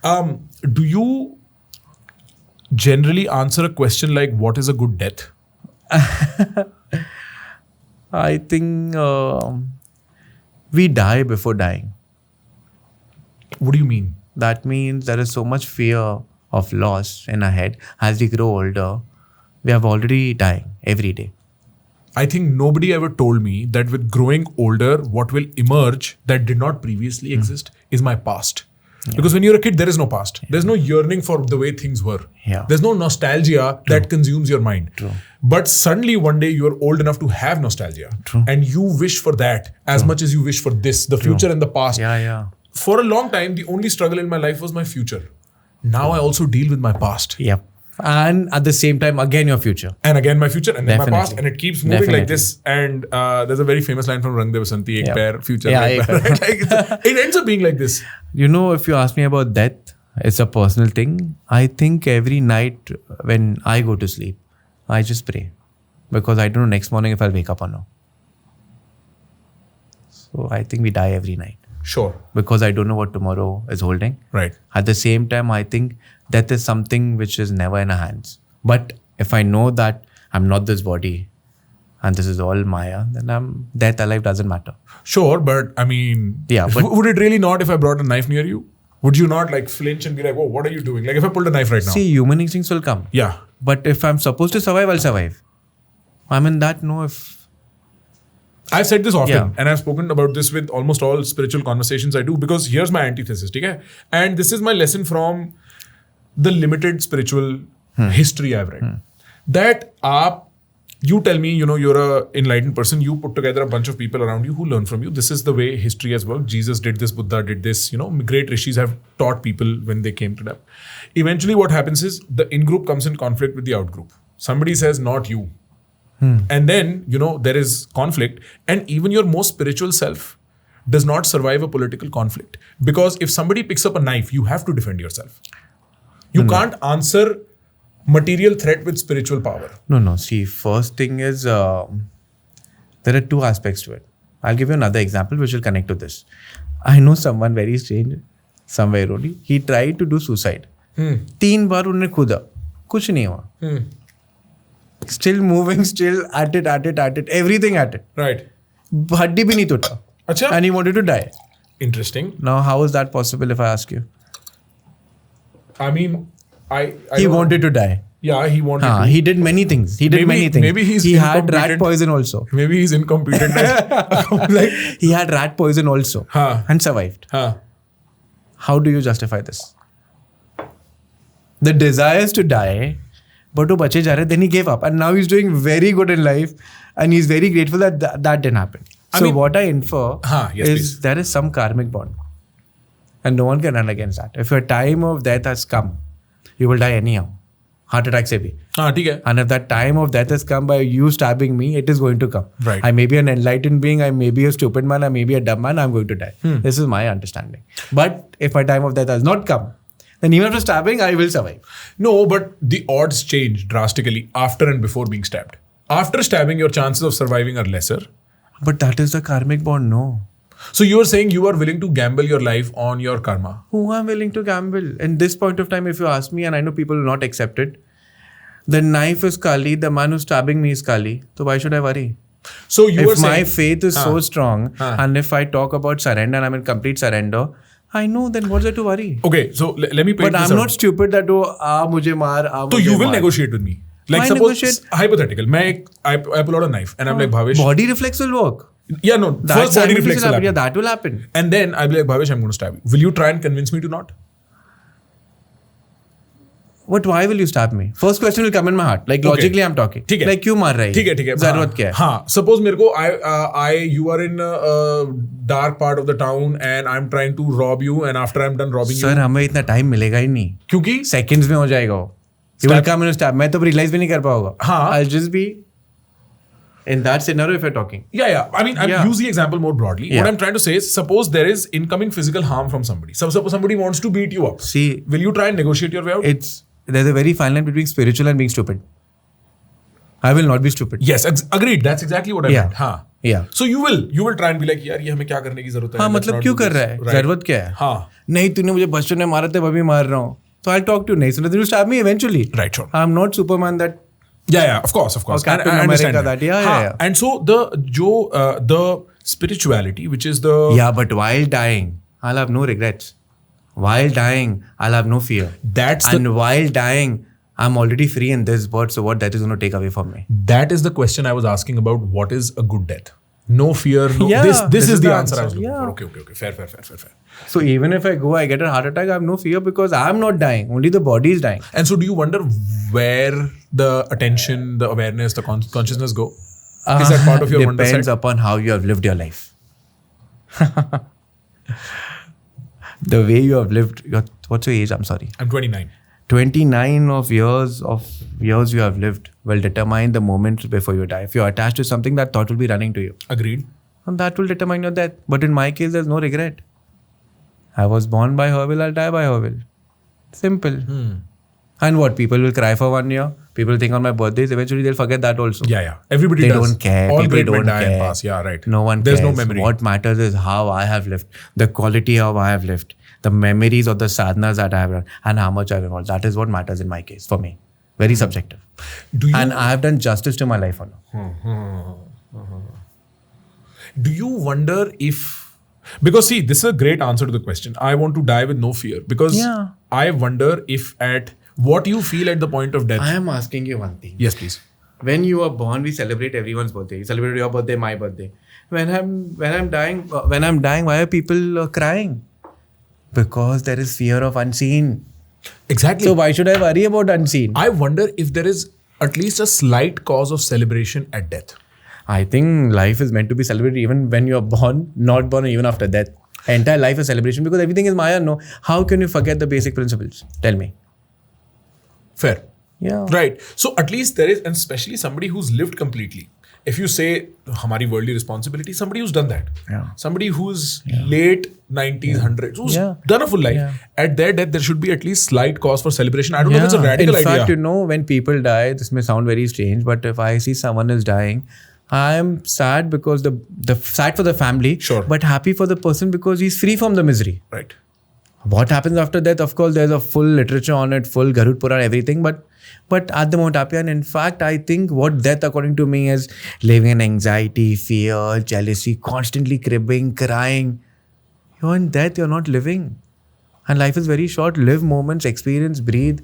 Do you generally answer a question like, what is a good death? I think we die before dying. What do you mean? That means there is so much fear of loss in our head. As we grow older, we are already dying every day. I think nobody ever told me that with growing older, what will emerge that did not previously exist is my past. Yeah. Because when you're a kid, there is no past. Yeah. There's no yearning for the way things were. Yeah. There's no nostalgia that consumes your mind. True. But suddenly one day you're old enough to have nostalgia. True. And you wish for that as much as you wish for this, the future and the past. Yeah. For a long time, the only struggle in my life was my future. Now I also deal with my past. Yep. And at the same time, again, your future. And again, my future, and then Definitely. my past, and it keeps moving like this. And there's a very famous line from Rang De Basanti, Ek pair, future, ek pair. Right? Like it ends up being like this. You know, if you ask me about death, it's a personal thing. I think every night when I go to sleep, I just pray. Because I don't know next morning if I'll wake up or not. So I think we die every night. Sure. Because I don't know what tomorrow is holding. Right. At the same time, I think death is something which is never in our hands. But if I know that I'm not this body and this is all Maya, then death alive doesn't matter. Sure, but I mean, but would it really not if I brought a knife near you? Would you not like flinch and be like, "Whoa, what are you doing?" Like if I pulled a knife right now. See, human instincts will come. Yeah. But if I'm supposed to survive, I'll survive. I mean, I've said this often, Yeah. and I've spoken about this with almost all spiritual conversations I do, because here's my antithesis, okay? And this is my lesson from the limited spiritual history I've read. That you tell me, you're a enlightened person, you put together a bunch of people around you who learn from you. This is the way history has worked. Jesus did this, Buddha did this, great rishis have taught people when they came to them. Eventually what happens is the in-group comes in conflict with the out-group. Somebody says, not you. And then, there is conflict, and even your most spiritual self does not survive a political conflict. Because if somebody picks up a knife, you have to defend yourself. You can't answer material threat with spiritual power. No. See, first thing is, there are two aspects to it. I'll give you another example which will connect to this. I know someone very strange, somewhere only. He tried to do suicide. 3 बार उन्होंने खुदा, कुछ नहीं हुआ. Still moving, still at it, everything at it. Right. हड्डी भी नहीं टूटा. Achha. And he wanted to die. Interesting. Now, how is that possible if I ask you? I mean, He wanted to die. Yeah, he wanted to. He did many things. Maybe he had rat poison also. Maybe he's incompetent. He had rat poison also. And survived. How do you justify this? The desires to die, but wo bache ja rahe, then he gave up. And now he's doing very good in life. And he's very grateful that that didn't happen. What I infer is there is some karmic bond. And no one can run against that. If your time of death has come, you will die anyhow. Heart attack se bhi. And if that time of death has come by you stabbing me, it is going to come. Right. I may be an enlightened being, I may be a stupid man, I may be a dumb man, I'm going to die. This is my understanding. But if my time of death has not come, then even after stabbing, I will survive. No, but the odds change drastically after and before being stabbed. After stabbing, your chances of surviving are lesser. But that is the karmic bond, no. So you are saying you are willing to gamble your life on your karma? Who am willing to gamble? In this point of time, if you ask me, and I know people will not accept it, the knife is Kali, the man who's stabbing me is Kali. So why should I worry? So you are saying... If my faith is so strong, and if I talk about surrender and I'm in complete surrender, I know, then what's there to worry? Okay, so let me paint But I'm not stupid that, mujhe maar, So you will negotiate with me? Like suppose, hypothetical, I pull out a knife and I'm like, Bhavesh... Body reflex will work. Yeah, no. First body reflex will happen. Yeah, that will happen. And then I'll be like, Bhavesh, I'm going to stab you. Will you try and convince me to not? But why will you stab me? First question will come in my heart. Like logically I'm talking. Like क्यों मार रहा है? ठीक है. ज़रूरत क्या है? हाँ. Suppose मेरे को you are in a dark part of the town and I'm trying to rob you, and after I'm done robbing you. Sir, हमें इतना time मिलेगा ही नहीं. क्योंकि? Seconds में हो जाएगा वो. You will come and stab. मैं तो realize भी नहीं कर पाऊंगा. हाँ. I'll just be in that scenario if you're talking. Yeah. I mean, I'll use the example more broadly. What I'm trying to say is, suppose there is incoming physical harm from somebody. Suppose somebody wants to beat you up. See, will you try and negotiate your way out? There's a very fine line between spiritual and being stupid. I will not be stupid. Yes, agreed. That's exactly what I meant. हाँ. Yeah. So you will try and be like, यार ये हमें क्या करने की जरूरत है? हाँ, मतलब क्यों कर रहा है? जरूरत क्या है? हाँ. नहीं, तूने मुझे बच्चों ने मारा था, मैं भी मार रहा हूँ. So I'll talk to you. नहीं सुना, you stab me eventually. Right, sure. I'm not Superman that. Yeah, of course. Or Captain America that. Yeah. And so the spirituality, which is the... Yeah, but while dying, I'll have no regrets. While dying, I'll have no fear. And while dying, I'm already free in this birth, so what death is going to take away from me? That is the question I was asking about. What is a good death? No fear. No. Yeah, this is the answer I was looking for. Okay. Fair. So even if I go, I get a heart attack, I have no fear because I'm not dying. Only the body is dying. And so do you wonder where the attention, the awareness, the consciousness go? Is that part of your wonder set? Depends upon how you have lived your life. The way you have lived, what's your age? I'm sorry. I'm 29. 29 of years you have lived will determine the moment before you die. If you're attached to something, that thought will be running to you. Agreed. And that will determine your death. But in my case, there's no regret. I was born by her will, I'll die by her will. Simple. And what? People will cry for 1 year. People think on my birthdays. Eventually, they'll forget that also. Yeah. Everybody they does. Don't care. All People great men don't die care. and pass. Yeah, right. No one There's cares. no memory. What matters is how I have lived. The quality of how I have lived. The memories of the sadhanas that I have done. And how much I've evolved. That is what matters in my case, for me. Very subjective. And I have done justice to my life or no. Do you wonder if... Because see, this is a great answer to the question. I want to die with no fear. Because I wonder if at... What you feel at the point of death... I am asking you one thing. Yes, please. When you are born, we celebrate everyone's birthday. You celebrate your birthday, my birthday. When I'm dying, why are people crying? Because there is fear of unseen. Exactly. So why should I worry about unseen? I wonder if there is at least a slight cause of celebration at death. I think life is meant to be celebrated even when you're born, not born, or even after death. Entire life is celebration because everything is Maya. No, how can you forget the basic principles? Tell me. Fair. Yeah. Right. So at least there is, and especially somebody who's lived completely. If you say hamari worldly responsibility, somebody who's done that. Yeah. Somebody who's late 90s, 100s, who's done a full life. Yeah. At their death, there should be at least slight cause for celebration. I don't know if it's a radical idea. In fact, when people die, this may sound very strange, but if I see someone is dying, I'm sad because the sad for the family, but happy for the person because he's free from the misery. Right. What happens after death? Of course, there's a full literature on it, full Garud Puran, everything. But at the moment, happy. And in fact, I think what death, according to me, is living in anxiety, fear, jealousy, constantly cribbing, crying. You're in death. You're not living. And life is very short. Live moments, experience, breathe.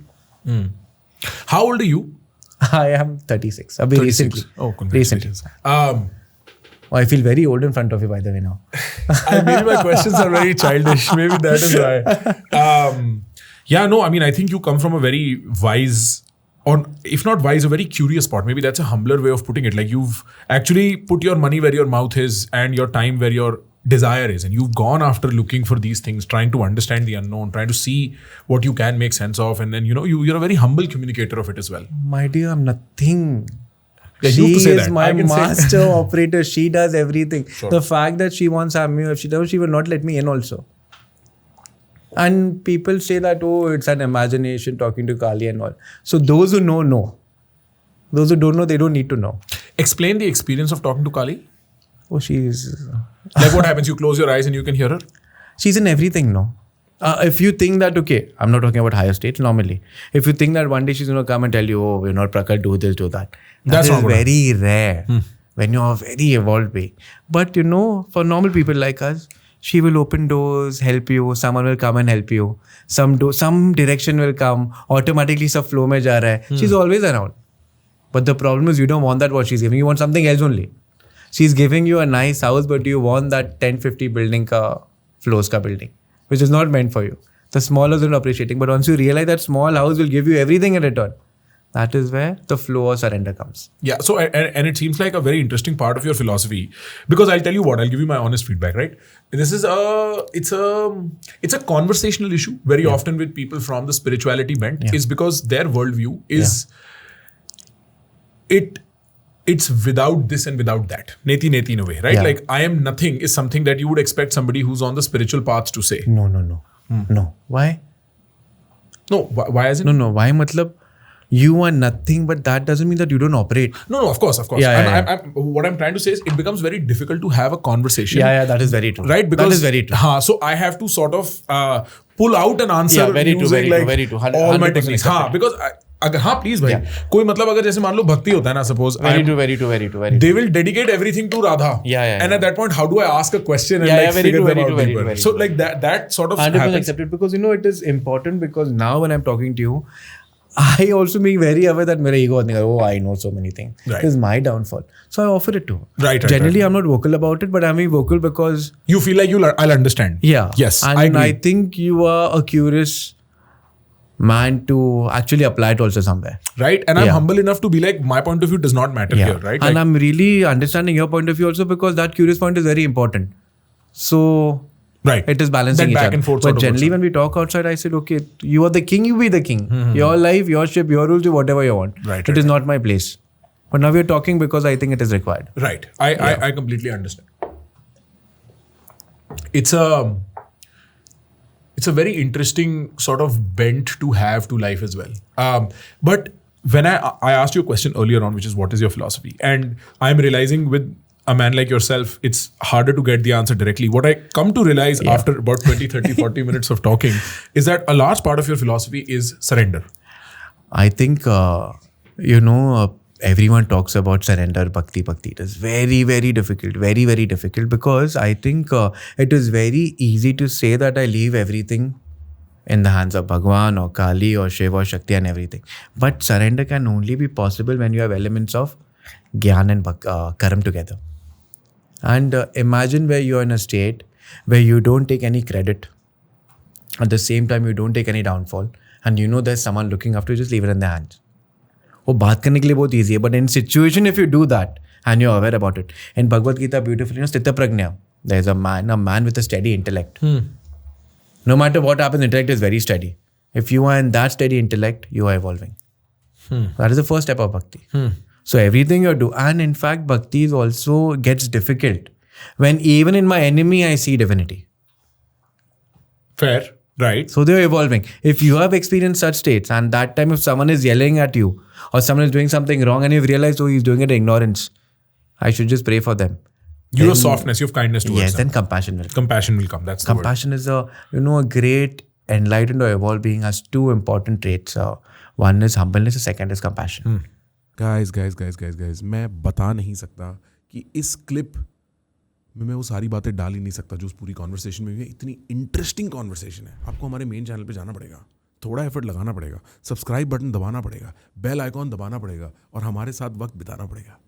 How old are you? I am 36. 36. Recently. Oh, congratulations. Recently. I feel very old in front of you, by the way, now. Maybe my questions are very childish. Maybe that is why. I think you come from a very wise, or if not wise, a very curious spot. Maybe that's a humbler way of putting it. Like you've actually put your money where your mouth is and your time where your desire is. And you've gone after looking for these things, trying to understand the unknown, trying to see what you can make sense of. And then, you're a very humble communicator of it as well. My dear, I'm nothing. Yeah, she is my master operator. She does everything. Sure. The fact that she wants to have me, if she does, she will not let me in also. And people say that, it's an imagination talking to Kali and all. So those who know. Those who don't know, they don't need to know. Explain the experience of talking to Kali. She's... Like what happens? You close your eyes and you can hear her? She's in everything, no? If you think that, I'm not talking about higher states normally. If you think that one day she's going to come and tell you, Prakhar, do this, do that. That's very rare when you're a very evolved being. But, for normal people like us, she will open doors, help you. Someone will come and help you. Some direction will come. Automatically, sab flow mein ja raha hai. She's always around. But the problem is you don't want that what she's giving. You want something else only. She's giving you a nice house, but you want that 10-50 building floors ka building, which is not meant for you. The small house is not appreciating. But once you realize that small house will give you everything in return, that is where the flow of surrender comes. Yeah. So, and it seems like a very interesting part of your philosophy, because I'll tell you what, I'll give you my honest feedback, right? This is it's a conversational issue very often with people from the spirituality bent is because their worldview is, it's without this and without that. Neti in a way, right? Like I am nothing is something that you would expect somebody who's on the spiritual path to say. No. No. Why? No, why is it? No. Why? Matlab, you are nothing, but that doesn't mean that you don't operate. No, of course. What I'm trying to say is it becomes very difficult to have a conversation. Yeah, that is very true. Right? Because that is very true. So I have to sort of pull out an answer using all my techniques. Because हाँ please भाई कोई मतलब अगर जैसे मान लो भक्ति होता है ना suppose very true. They will dedicate everything to Radha. And at that point, how do I ask a question and very figure true. So like that sort of 100% happens. accepted, because it is important, because now when I'm talking to you, I also being very aware that मेरा ego I know so many things. Right. This is my downfall. So I offer it to her. Right. Generally, I'm not vocal about it, but I'm being vocal because you feel like I'll understand. Yeah. Yes. And I think you are a curious man to actually apply it also somewhere. Right. And I'm humble enough to be like, my point of view does not matter here. Right. And I'm really understanding your point of view also, because that curious point is very important. So right. It is balancing that each back other. And forth. But generally when we talk outside, I said, okay, you are the king, you be the king. Your life, your ship, your rules, do whatever you want. Right. It is not my place. But now we're talking because I think it is required. Right. I completely understand. It's a very interesting sort of bent to have to life as well. But when I asked you a question earlier on, which is what is your philosophy? And I'm realizing with a man like yourself, it's harder to get the answer directly. What I come to realize after about 20, 30, 40 minutes of talking is that a large part of your philosophy is surrender. I think, everyone talks about surrender, bhakti. It is very, very difficult, very, very difficult, because I think it is very easy to say that I leave everything in the hands of Bhagwan or Kali or Shiva or Shakti and everything. But surrender can only be possible when you have elements of Gyan and Karam together. And imagine where you are in a state where you don't take any credit. At the same time, you don't take any downfall. And there's someone looking after you, just leave it in their hands. वो बात करने के लिए बहुत easy है, but in situation if you do that and you're aware about it, in Bhagavad Gita beautifully, sthita prajna, there's a man with a steady intellect. No matter what happens, intellect is very steady. If you are in that steady intellect, you are evolving. That is the first step of bhakti. So everything you do, and in fact, bhakti also gets difficult when even in my enemy I see divinity. Fair. Right. So they're evolving. If you have experienced such states, and that time if someone is yelling at you or someone is doing something wrong and you've realized, he's doing it in ignorance, I should just pray for them. You have softness, you have kindness towards them. Yes, then compassion will come. Compassion will come. That's the compassion is a great enlightened or evolved being has two important traits. One is humbleness, the second is compassion. Guys, मैं बता नहीं सकता कि इस clip मैं वो सारी बातें डाल ही नहीं सकता जो उस पूरी कॉन्वर्सेशन में हुई है. इतनी इंटरेस्टिंग कॉन्वर्सेशन है. आपको हमारे मेन चैनल पे जाना पड़ेगा, थोड़ा एफर्ट लगाना पड़ेगा, सब्सक्राइब बटन दबाना पड़ेगा, बेल आइकॉन दबाना पड़ेगा और हमारे साथ वक्त बिताना पड़ेगा.